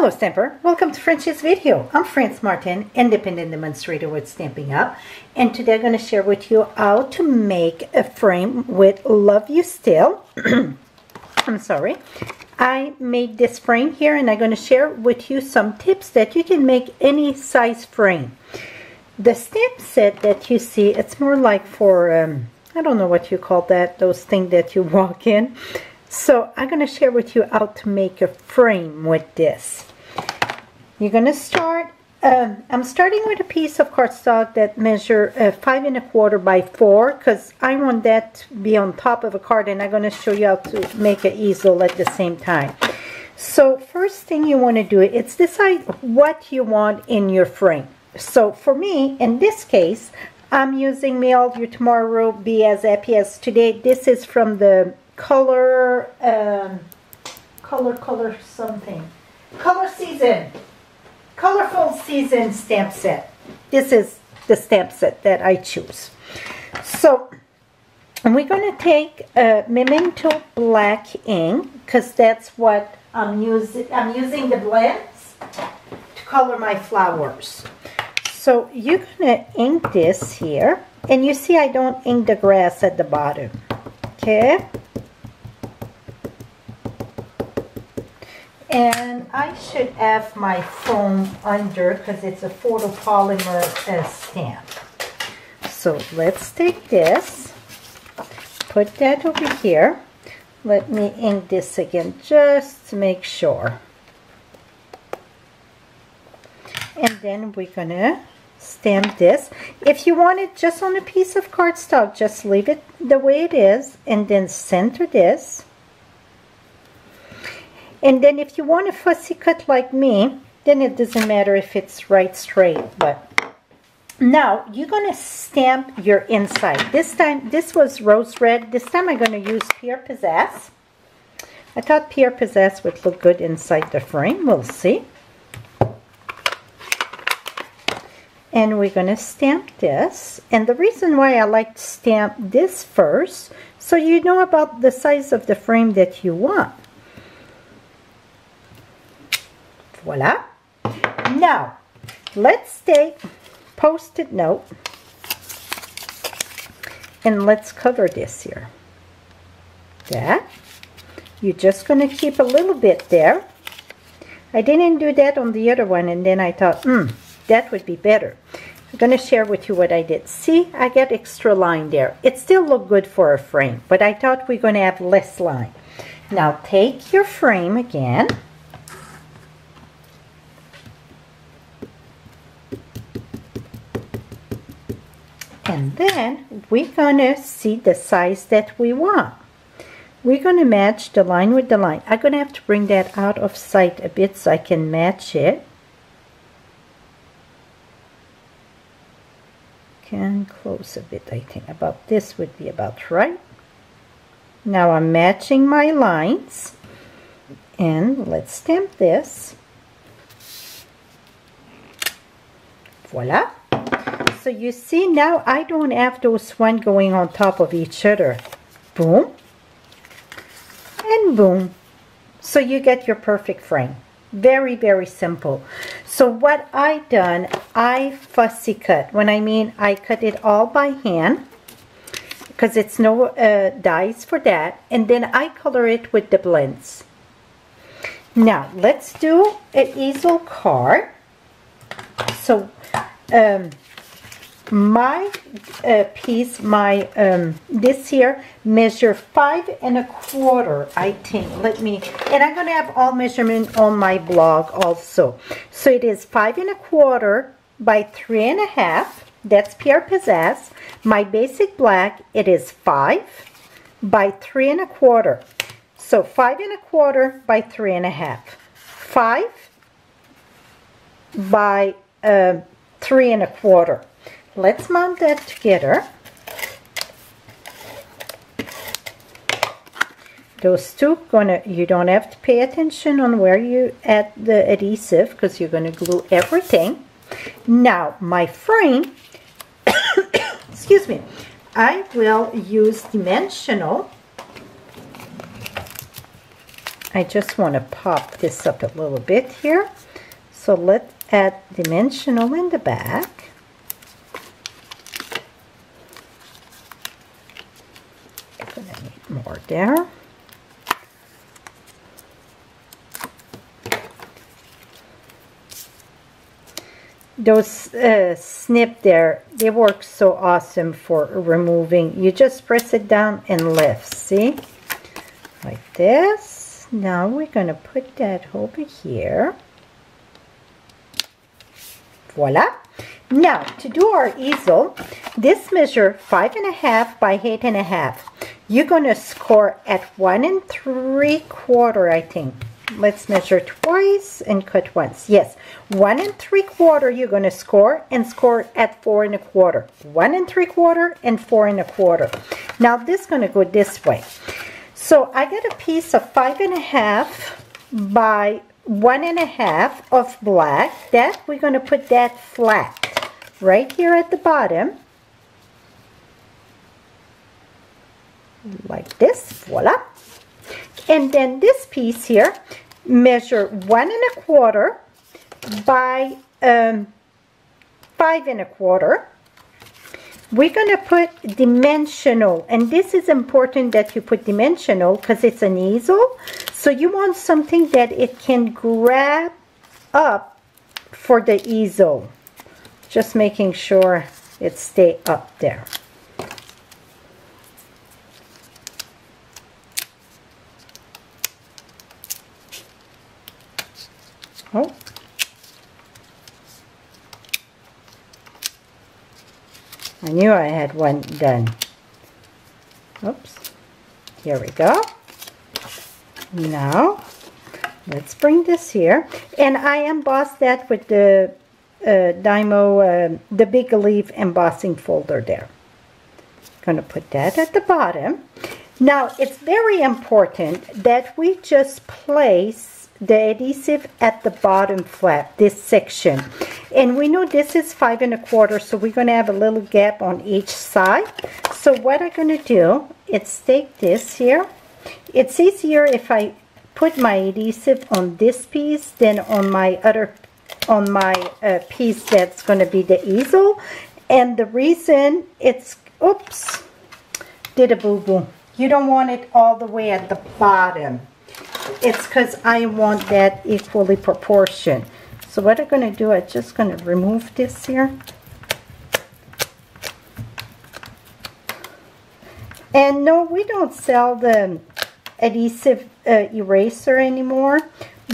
Hello Stamper, welcome to French's video. I'm France Martin, independent demonstrator with Stampin' Up, and today I'm going to share with you how to make a frame with Love You Still. I'm sorry. I made this frame here and I'm going to share with you some tips that you can make any size frame. The stamp set that you see, it's more like for, I don't know what you call that, those things that you walk in. So I'm going to share with you how to make a frame with this. You're going to start, I'm starting with a piece of cardstock that measure 5 1/4 by 4 because I want that to be on top of a card, and I'm going to show you how to make an easel at the same time. So first thing you want to do is decide what you want in your frame. So for me, in this case, I'm using May All Your Tomorrow Be As Happy As Today. This is from the color season, colorful season stamp set. This is the stamp set that I choose. So we're going to take Memento black ink because that's what I'm using. I'm using the blends to color my flowers. So you're going to ink this here, and you see I don't ink the grass at the bottom. Okay. And I should have my foam under because it's a photopolymer stamp. So let's take this, put that over here. Let me ink this again just to make sure. And then we're gonna stamp this. If you want it just on a piece of cardstock, just leave it the way it is and then center this. And then if you want a fussy cut like me, then it doesn't matter if it's right straight. But now you're going to stamp your inside. This time, this was rose red. This time I'm going to use Pierre Pizzazz. I thought Pierre Pizzazz would look good inside the frame. We'll see. And we're going to stamp this. And the reason why I like to stamp this first, so you know about the size of the frame that you want. Voila. Now, let's take Post-it note and let's cover this here. That. You're just going to keep a little bit there. I didn't do that on the other one, and then I thought, that would be better. I'm going to share with you what I did. See, I got extra line there. It still looked good for a frame, but I thought we're going to have less line. Now, take your frame again. And then we're going to see the size that we want. We're going to match the line with the line. I'm going to have to bring that out of sight a bit so I can match it. Can close a bit, I think. About this would be about right. Now I'm matching my lines. And let's stamp this. Voila. So you see now I don't have those one going on top of each other. Boom. And boom. So you get your perfect frame. Very, very simple. So what I done, I fussy cut. When I mean I cut it all by hand, because it's no dies for that. And then I color it with the blends. Now let's do an easel card. So my piece, this here measure 5 1/4, I think. And I'm gonna have all measurement on my blog also. So it is 5 1/4 by 3 1/2. That's Pierre Pizzazz. My basic black, it is 5 by 3 1/4. So 5 1/4 by 3 1/2. 5 by 3 1/4. Let's mount that together. Those two you don't have to pay attention on where you add the adhesive because you're gonna glue everything. Now my frame, excuse me, I will use dimensional I just want to pop this up a little bit here. So let's add dimensional in the back. Gonna need more there. Those snip there, they work so awesome for removing. You just press it down and lift, see? Like this. Now we're going to put that over here. Voila. Now, to do our easel, this measure 5.5 by 8.5. You're going to score at 1 3/4, I think. Let's measure twice and cut once. Yes, 1 3/4 you're going to score, and score at 4 1/4. 1 3/4 and 4 1/4. Now this is going to go this way. So I got a piece of 5.5 by 1.5 of black. That we're going to put that flat right here at the bottom, like this. Voila. And then this piece here, measure 1 1/4 by 5 1/4. We're going to put dimensional, and this is important that you put dimensional because it's an easel. So you want something that it can grab up for the easel. Just making sure it stay up there. Oh. I knew I had one done. Oops. Here we go. Now, let's bring this here. And I embossed that with the Dymo, the big leaf embossing folder there. Gonna put that at the bottom. Now, it's very important that we just place the adhesive at the bottom flap, this section. And we know this is 5 1/4, so we're going to have a little gap on each side. So what I'm going to do is take this here. It's easier if I put my adhesive on this piece than on my piece that's going to be the easel. And the reason it's, oops, did a boo-boo. You don't want it all the way at the bottom. It's because I want that equally proportioned. So what I'm going to do, I'm just going to remove this here. And no, we don't sell the adhesive eraser anymore,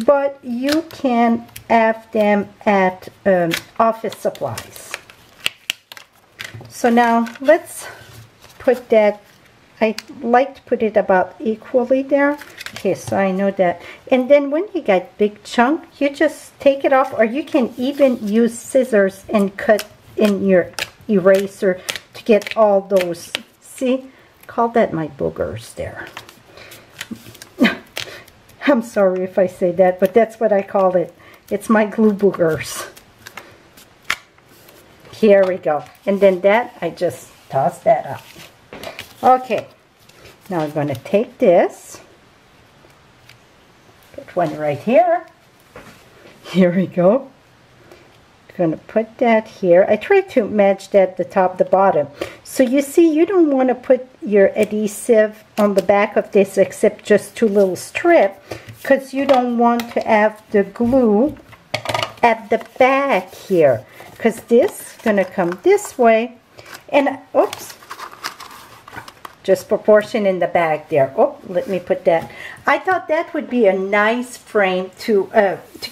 but you can have them at office supplies. So now let's put that, I like to put it about equally there. Okay, so I know that. And then when you get big chunk, you just take it off, or you can even use scissors and cut in your eraser to get all those. See, call that my boogers there. I'm sorry if I say that, but that's what I call it. It's my glue boogers. Here we go. And then that, I just toss that up. Okay, now I'm going to take this. Put one right here. Here we go. I'm going to put that here. I try to match that the top, the bottom. So you see, you don't want to put your adhesive on the back of this except just two little strips, because you don't want to have the glue at the back here, because this is going to come this way. And oops, just proportion in the back there. Oh, let me put that. I thought that would be a nice frame to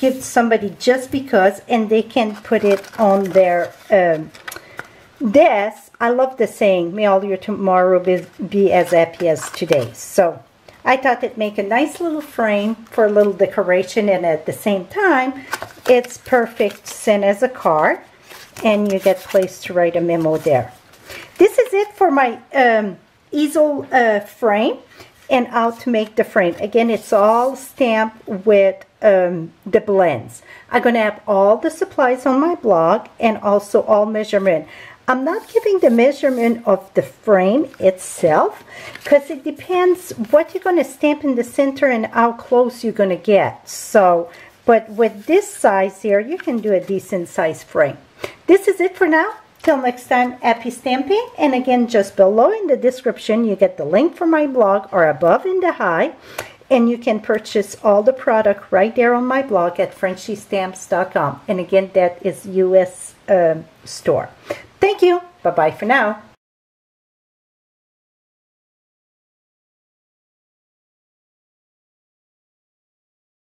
give somebody just because, and they can put it on their desk. I love the saying, may all your tomorrow be as happy as today. So I thought it'd make a nice little frame for a little decoration, and at the same time, it's perfect to send as a card, and you get place to write a memo there. This is it for my easel frame and how to make the frame. Again, it's all stamped with the blends. I'm going to have all the supplies on my blog and also all measurement. I'm not giving the measurement of the frame itself because it depends what you're going to stamp in the center and how close you're going to get. So, but with this size here, you can do a decent size frame. This is it for now. Till next time, happy stamping. And again, just below in the description, you get the link for my blog, or above in the high. And you can purchase all the product right there on my blog at FrenchieStamps.com. And again, that is US store. Thank you. Bye-bye for now.